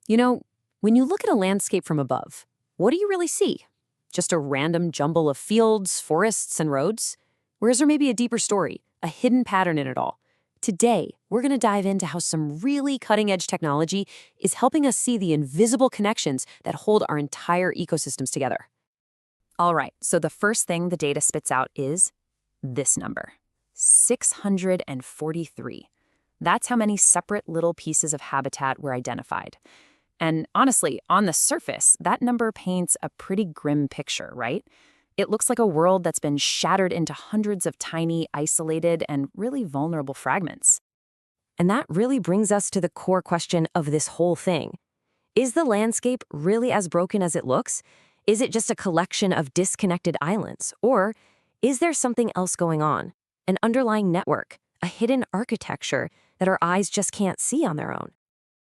You know, when you look at a landscape from above, what do you really see? Just a random jumble of fields, forests, and roads? Or is there maybe a deeper story, a hidden pattern in it all? Today, we're going to dive into how some really cutting-edge technology is helping us see the invisible connections that hold our entire ecosystems together. All right, so the first thing the data spits out is this number, 643. That's how many separate little pieces of habitat were identified. And honestly, on the surface, that number paints a pretty grim picture, right? It looks like a world that's been shattered into hundreds of tiny, isolated, and really vulnerable fragments. And that really brings us to the core question of this whole thing. Is the landscape really as broken as it looks? Is it just a collection of disconnected islands? Or is there something else going on? An underlying network, a hidden architecture that our eyes just can't see on their own?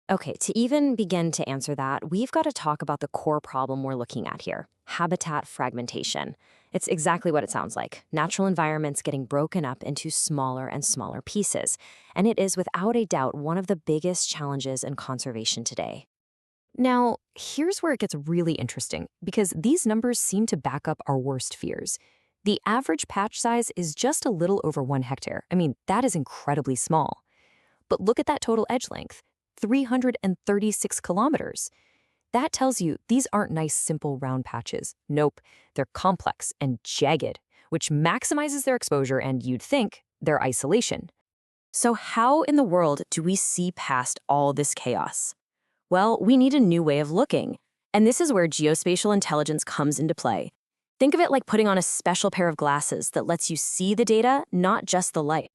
Okay, to even begin to answer that, we've got to talk about the core problem we're looking at here, habitat fragmentation. It's exactly what it sounds like, natural environments getting broken up into smaller and smaller pieces. And it is without a doubt one of the biggest challenges in conservation today. Now, here's where it gets really interesting, because these numbers seem to back up our worst fears. The average patch size is just a little over 1 hectare. I mean, that is incredibly small. But look at that total edge length. 336 kilometers. That tells you these aren't nice, simple, round patches. Nope, they're complex and jagged, which maximizes their exposure and, you'd think, their isolation. So how in the world do we see past all this chaos? Well, we need a new way of looking. And this is where geospatial intelligence comes into play. Think of it like putting on a special pair of glasses that lets you see the data, not just the light.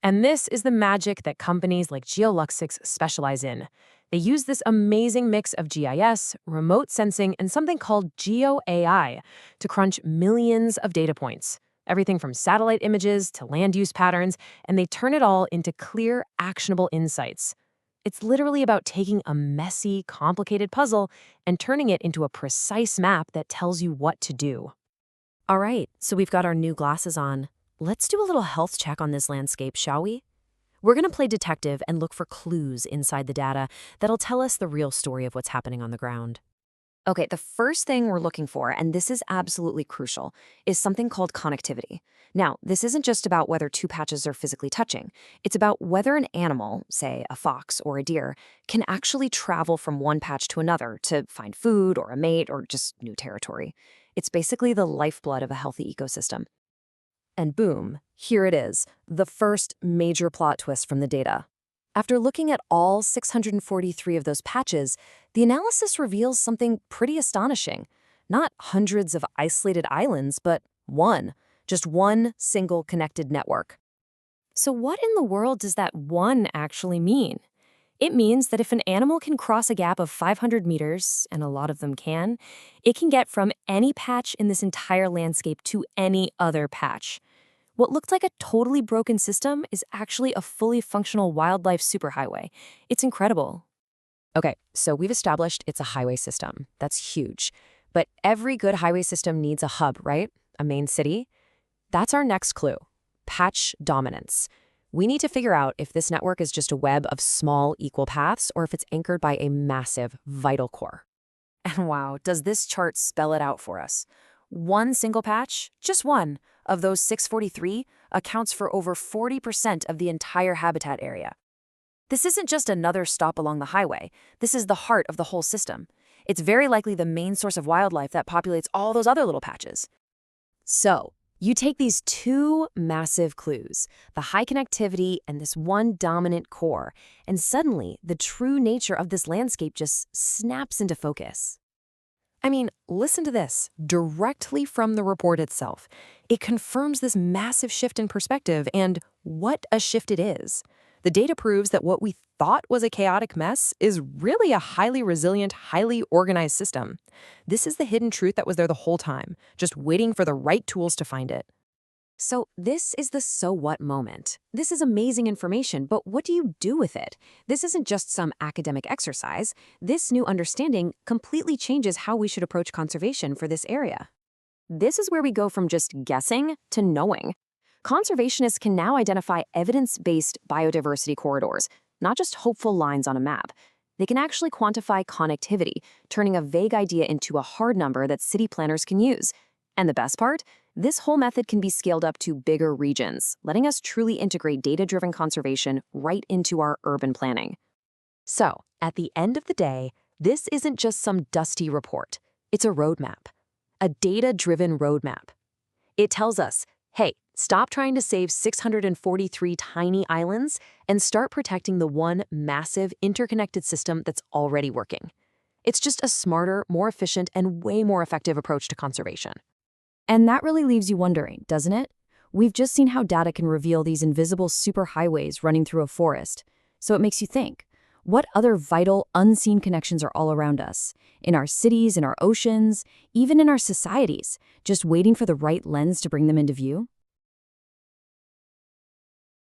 And this is the magic that companies like Geoluxics specialize in. They use this amazing mix of GIS, remote sensing, and something called GeoAI to crunch millions of data points, everything from satellite images to land use patterns, and they turn it all into clear, actionable insights. It's literally about taking a messy, complicated puzzle and turning it into a precise map that tells you what to do. All right, so we've got our new glasses on. Let's do a little health check on this landscape, shall we? We're going to play detective and look for clues inside the data that'll tell us the real story of what's happening on the ground. Okay, the first thing we're looking for, and this is absolutely crucial, is something called connectivity. Now, this isn't just about whether two patches are physically touching. It's about whether an animal, say a fox or a deer, can actually travel from one patch to another to find food or a mate or just new territory. It's basically the lifeblood of a healthy ecosystem. And boom, here it is, the first major plot twist from the data. After looking at all 643 of those patches, the analysis reveals something pretty astonishing. Not hundreds of isolated islands, but just one single connected network. So what in the world does that one actually mean? It means that if an animal can cross a gap of 500 meters, and a lot of them can, it can get from any patch in this entire landscape to any other patch. What looked like a totally broken system is actually a fully functional wildlife superhighway. It's incredible. Okay, so we've established it's a highway system. That's huge. But every good highway system needs a hub, right? A main city? That's our next clue. Patch dominance. We need to figure out if this network is just a web of small, equal paths or if it's anchored by a massive, vital core. And wow, does this chart spell it out for us? One single patch, just one, of those 643 accounts for over 40% of the entire habitat area. This isn't just another stop along the highway. This is the heart of the whole system. It's very likely the main source of wildlife that populates all those other little patches. So, you take these two massive clues, the high connectivity and this one dominant core, and suddenly the true nature of this landscape just snaps into focus. I mean, listen to this, directly from the report itself. It confirms this massive shift in perspective, and what a shift it is. The data proves that what we thought was a chaotic mess is really a highly resilient, highly organized system. This is the hidden truth that was there the whole time, just waiting for the right tools to find it. So this is the so what moment. This is amazing information, but what do you do with it? This isn't just some academic exercise. This new understanding completely changes how we should approach conservation for this area. This is where we go from just guessing to knowing. Conservationists can now identify evidence-based biodiversity corridors, not just hopeful lines on a map. They can actually quantify connectivity, turning a vague idea into a hard number that city planners can use. And the best part? This whole method can be scaled up to bigger regions, letting us truly integrate data-driven conservation right into our urban planning. So, at the end of the day, this isn't just some dusty report. It's a roadmap, a data-driven roadmap. It tells us, hey, stop trying to save 643 tiny islands and start protecting the one massive interconnected system that's already working. It's just a smarter, more efficient, and way more effective approach to conservation. And that really leaves you wondering, doesn't it? We've just seen how data can reveal these invisible superhighways running through a forest. So it makes you think, what other vital, unseen connections are all around us? In our cities, in our oceans, even in our societies, just waiting for the right lens to bring them into view?